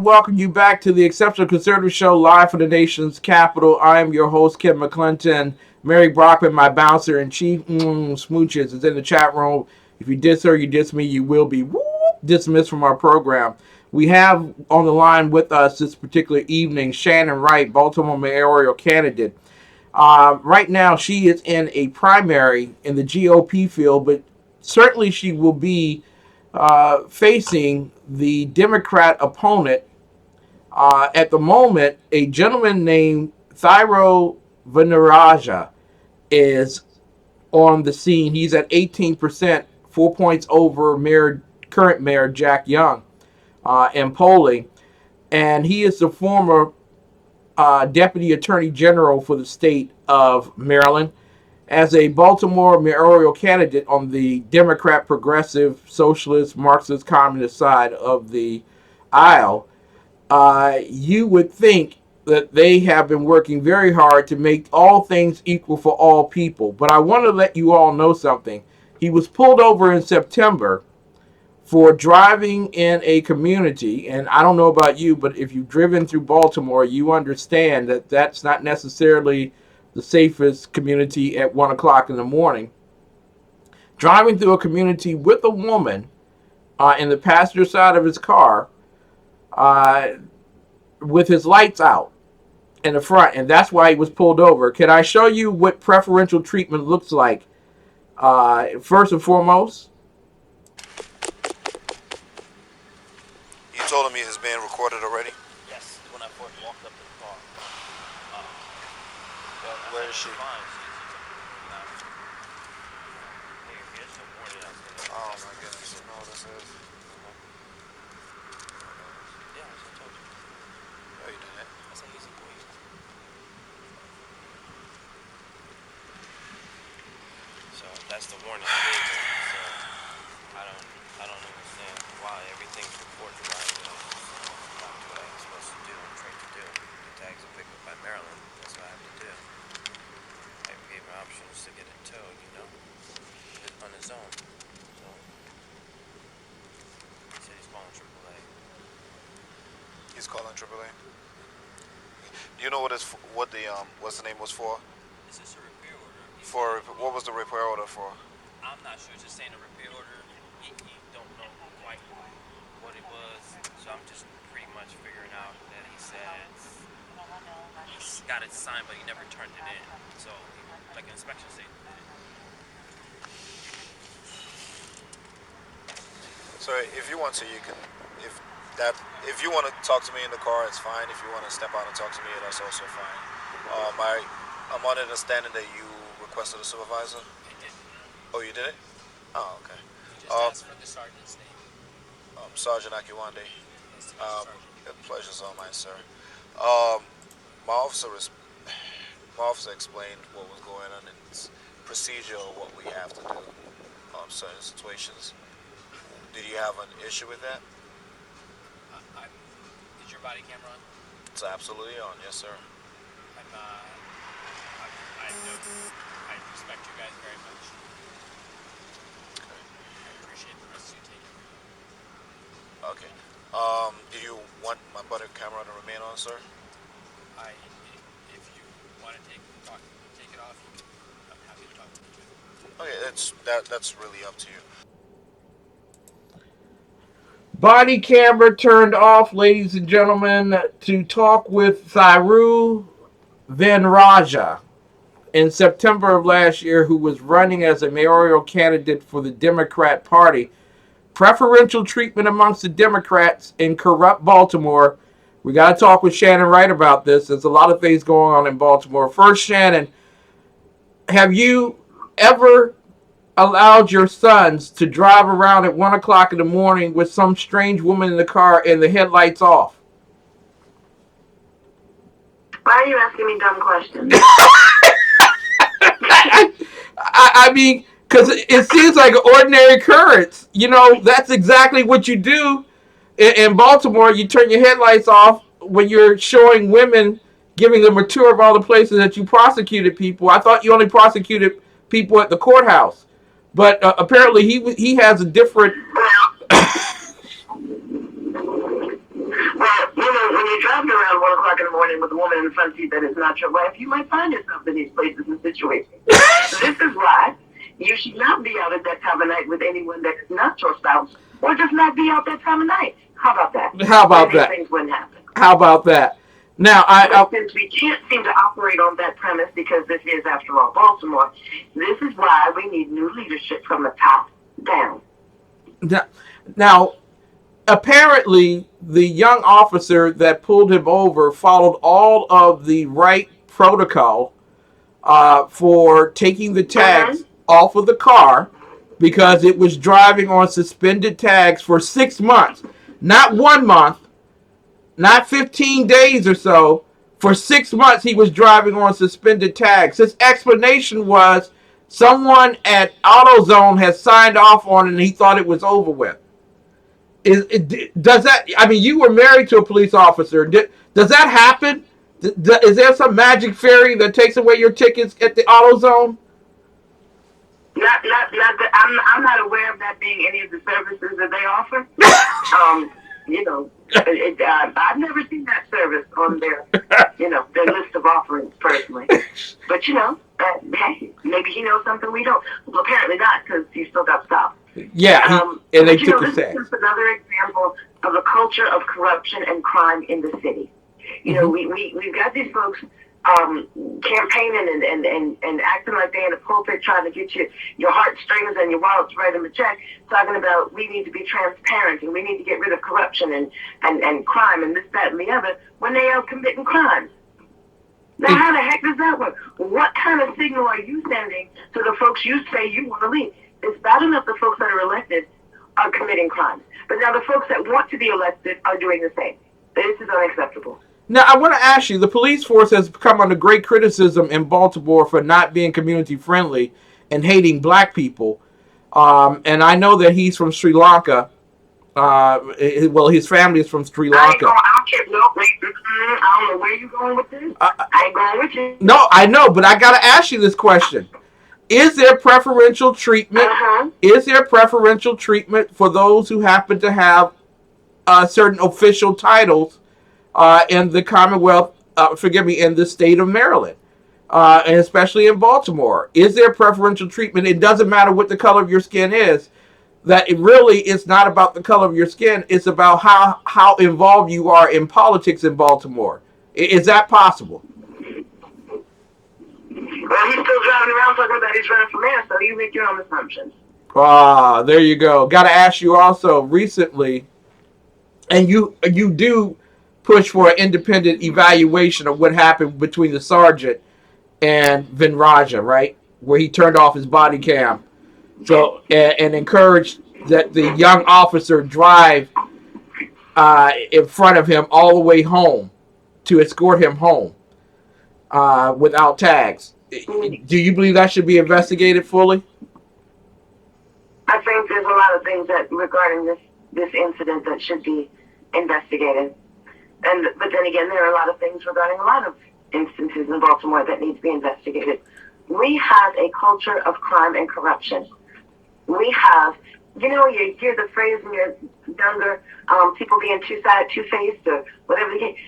welcome you back to the Exceptional Conservative Show, live from the nation's capital. I am your host, Kim McClinton. Mary Brockman, my bouncer in chief, smooches, is in the chat room. If you diss her, you diss me, you will be dismissed from our program. We have on the line with us this particular evening Shannon Wright, Baltimore mayoral candidate. Right now, she is in a primary in the GOP field, but certainly she will be facing the Democrat opponent. At the moment, a gentleman named Thyro Veneraja is on the scene. He's at 18%, 4 points over current mayor Jack Young in polling. And he is the former Deputy Attorney General for the state of Maryland. As a Baltimore mayoral candidate on the Democrat, progressive, socialist, Marxist, communist side of the aisle, you would think that they have been working very hard to make all things equal for all people. But I want to let you all know something. He was pulled over in September for driving in a community, and I don't know about you, but if you've driven through Baltimore, you understand that that's not necessarily the safest community at 1 o'clock in the morning. Driving through a community with a woman in the passenger side of his car with his lights out in the front, and that's why he was pulled over. Can I show you what preferential treatment looks like? First and foremost, you told him he is being recorded already? Yes, when I first walked up to the car. Where is she? Oh my goodness, you know what this is? Yeah, I told you. No, you didn't. That's an easy way. So that's the warning. So I don't understand why everything's reported right. Not what I'm supposed to do and trained to do. The tags are picked up by Maryland. That's what I have to do. I gave him options to get it towed, on his own. So he said he's calling AAA. He's calling AAA. Do you know what the name was for? Is this a repair For order? what was the repair order for? I'm not sure. Just saying a repair order. He don't know quite what it was. So I'm just pretty much figuring out that he said he's got it signed, but he never turned it in. So like an inspection statement. So if you want to, you can. If you want to talk to me in the car, it's fine. If you want to step out and talk to me, that's also fine. I'm under the understanding that you requested a supervisor. I did. Oh, you did it? Oh, okay. You just asked for the sergeant's name. Sergeant Akiwande. Nice to meet you, Sergeant. The pleasure's all mine, sir. My officer explained what was going on and it's procedure of what we have to do on certain situations. Did you have an issue with that? Is your body camera on? It's absolutely on, yes, sir. I respect you guys very much. Okay. I appreciate the risk you take. Okay. Do you want my body camera to remain on, sir? If you want to take it off, I'm happy to talk to you. Okay, that's really up to you. body camera turned off, ladies and gentlemen, to talk with Thyro Veneraja in September of last year, who was running as a mayoral candidate for the Democrat Party. Preferential treatment amongst the Democrats in corrupt Baltimore. We got to talk with Shannon Wright about this. There's a lot of things going on in Baltimore. First, Shannon, have you ever allowed your sons to drive around at 1 o'clock in the morning with some strange woman in the car and the headlights off? Why are you asking me dumb questions? I mean, because it seems like an ordinary occurrence. You know, that's exactly what you do in Baltimore. You turn your headlights off when you're showing women, giving them a tour of all the places that you prosecuted people. I thought you only prosecuted people at the courthouse. But apparently he has a different... Well, when you're driving around 1 o'clock in the morning with a woman in the front seat that is not your wife, you might find yourself in these places and situations. This is why you should not be out at that time of night with anyone that is not your spouse, or just not be out that time of night. How about that? How about that? Things wouldn't happen. How about that? Now, since we can't seem to operate on that premise because this is, after all, Baltimore, this is why we need new leadership from the top down. Now, apparently, the young officer that pulled him over followed all of the right protocol for taking the tags off of the car because it was driving on suspended tags for 6 months. Not 1 month, not 15 days or so. For 6 months, he was driving on suspended tags. His explanation was someone at AutoZone had signed off on it and he thought it was over with. Does that, I mean, you were married to a police officer. Does that happen? Is there some magic fairy that takes away your tickets at the AutoZone? Not that I'm not aware of that being any of the services that they offer. I've never seen that service on their list of offerings personally. But hey, maybe he knows something we don't. Well, apparently not, because he still got stopped. Yeah, and they took his tag. This is another example of a culture of corruption and crime in the city. We've got these folks campaigning and acting like they're in a pulpit trying to get your heartstrings and your wallets right in the check, talking about we need to be transparent and we need to get rid of corruption and crime and this, that, and the other, when they are committing crimes. Now, how the heck does that work? What kind of signal are you sending to the folks you say you want to lead? It's bad enough the folks that are elected are committing crimes, but now the folks that want to be elected are doing the same. This is unacceptable. Now, I want to ask you, the police force has come under great criticism in Baltimore for not being community friendly and hating black people. And I know that he's from Sri Lanka. His family is from Sri Lanka. I don't know where you're going with this. I ain't going with you. No, I know, but I got to ask you this question. Is there preferential treatment? Is there preferential treatment for those who happen to have certain official titles in the Commonwealth, in the state of Maryland, and especially in Baltimore? Is there preferential treatment? It doesn't matter what the color of your skin is. That it really is not about the color of your skin. It's about how involved you are in politics in Baltimore. Is that possible? Well, he's still driving around talking about he's running for mayor, so you make your own assumptions. There you go. Got to ask you also recently, and you do push for an independent evaluation of what happened between the sergeant and Vinraja, right? Where he turned off his body cam. So, and encouraged that the young officer drive in front of him all the way home to escort him home without tags. Do you believe that should be investigated fully? I think there's a lot of things that regarding this incident that should be investigated. But then again, there are a lot of things regarding a lot of instances in Baltimore that need to be investigated. We have a culture of crime and corruption. We have, you hear the phrase when you're younger, people being two-faced or whatever the case.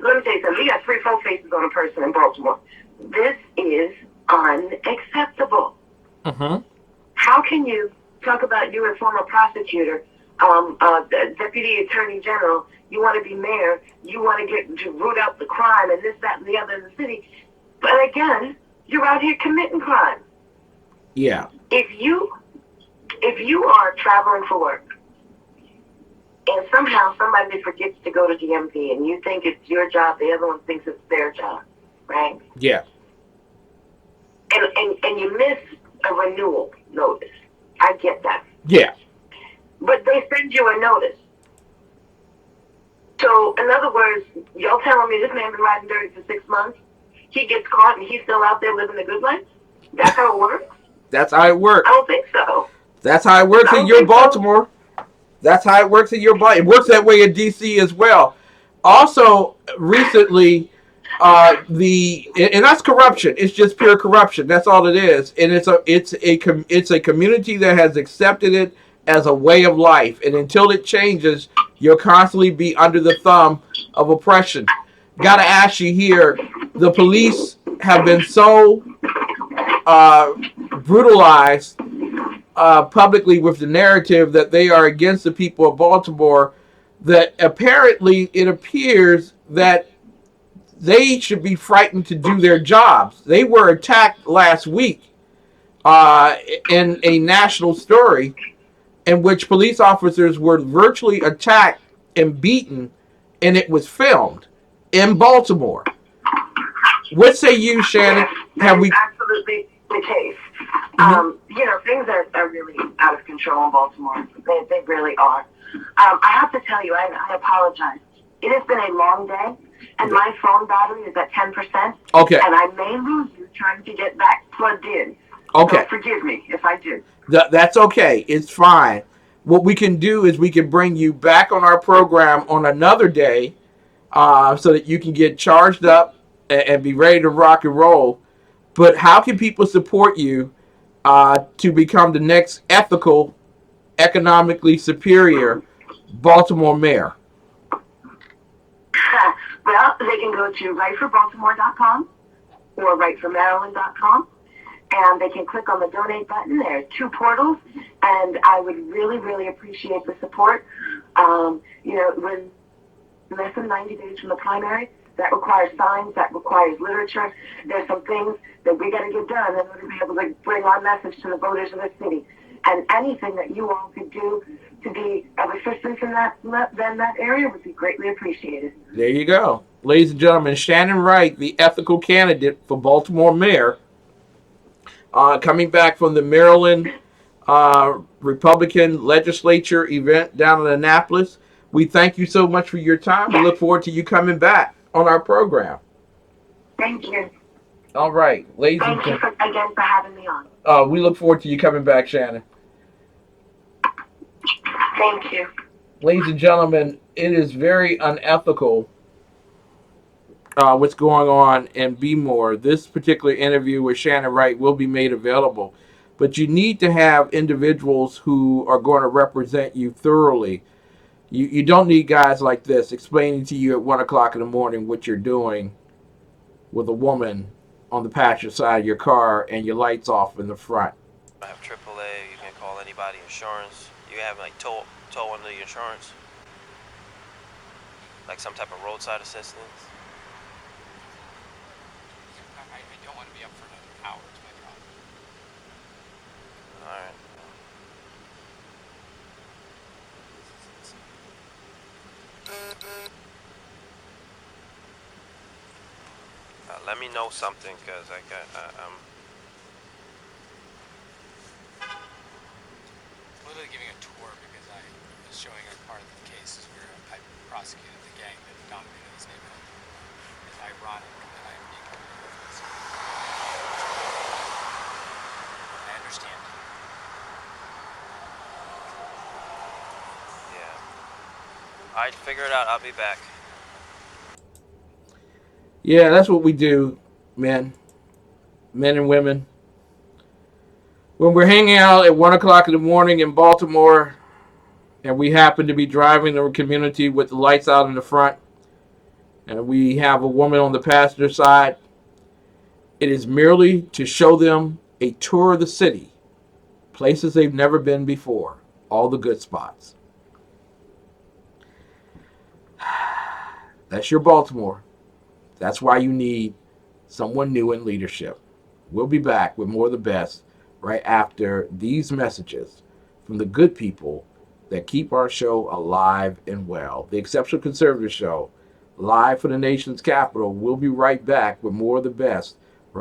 Let me tell you something. We got 3-4 faces on a person in Baltimore. This is unacceptable. How can you talk about you as former prosecutor, deputy attorney general, you want to be mayor, you want to get to root out the crime and this, that, and the other in the city, but again, you're out here committing crime. Yeah. If you are traveling for work and somehow somebody forgets to go to DMV and you think it's your job, the other one thinks it's their job, right? Yeah. And you miss a renewal notice. I get that. Yeah. But they send you a notice. So, in other words, y'all telling me this man been riding dirty for 6 months, he gets caught and he's still out there living the good life? That's how it works? That's how it works. I don't think so. That's how it works in your Baltimore. That's how it works in your Baltimore. It works that way in D.C. as well. Also, recently, and that's corruption. It's just pure corruption. That's all it is. And it's a community that has accepted it as a way of life. And until it changes, You'll constantly be under the thumb of oppression. Gotta ask you here, the police have been so brutalized publicly with the narrative that they are against the people of Baltimore, that apparently it appears that they should be frightened to do their jobs. They were attacked last week in a national story in which police officers were virtually attacked and beaten, and it was filmed in Baltimore. What say you, Shannon? Yes, that Have is we? absolutely the case. Things are really out of control in Baltimore. They really are. I have to tell you, I apologize. It has been a long day, and my phone battery is at 10%. Okay. And I may lose you trying to get back plugged in. Okay. So forgive me if I do. That's okay. It's fine. What we can do is we can bring you back on our program on another day, so that you can get charged up and be ready to rock and roll. But how can people support you to become the next ethical, economically superior Baltimore mayor? Well, they can go to writeforbaltimore.com or writeformaryland.com, and they can click on the donate button. There are 2 portals, and I would really, really appreciate the support. We're less than 90 days from the primary. That requires signs, that requires literature. There's some things that we got to get done in order to be able to bring our message to the voters of the city. And anything that you all could do to be of assistance in that area would be greatly appreciated. There you go. Ladies and gentlemen, Shannon Wright, the ethical candidate for Baltimore mayor, coming back from the Maryland Republican legislature event down in Annapolis. We thank you so much for your time. We look forward to you coming back on our program. Thank you. All right, ladies and Thank you again for having me on. we look forward to you coming back, Shannon. Thank you. Ladies and gentlemen, it is very unethical what's going on in B-More. This particular interview with Shannon Wright will be made available, but you need to have individuals who are going to represent you thoroughly. You don't need guys like this explaining to you at 1 o'clock in the morning what you're doing with a woman on the passenger side of your car and your lights off in the front. I have AAA. You can call anybody insurance. You have like tow under the insurance, like some type of roadside assistance. I don't want to be up for another hour. It's my problem. All right. Let me know something, cause I'm literally giving a tour because I was showing her part of the cases where I prosecuted the gang that dominated this neighborhood. It's ironic that I'm being covered with this. I understand. yeah. Alright, figure it out. I'll be back. Yeah, that's what we do, men and women. When we're hanging out at 1 o'clock in the morning in Baltimore and we happen to be driving the community with the lights out in the front and we have a woman on the passenger side, it is merely to show them a tour of the city, places they've never been before, all the good spots. That's your Baltimore. That's why you need someone new in leadership. We'll be back with more of the best right after these messages from the good people that keep our show alive and well. The Exceptional Conservative Show, live from the nation's capital. We'll be right back with more of the best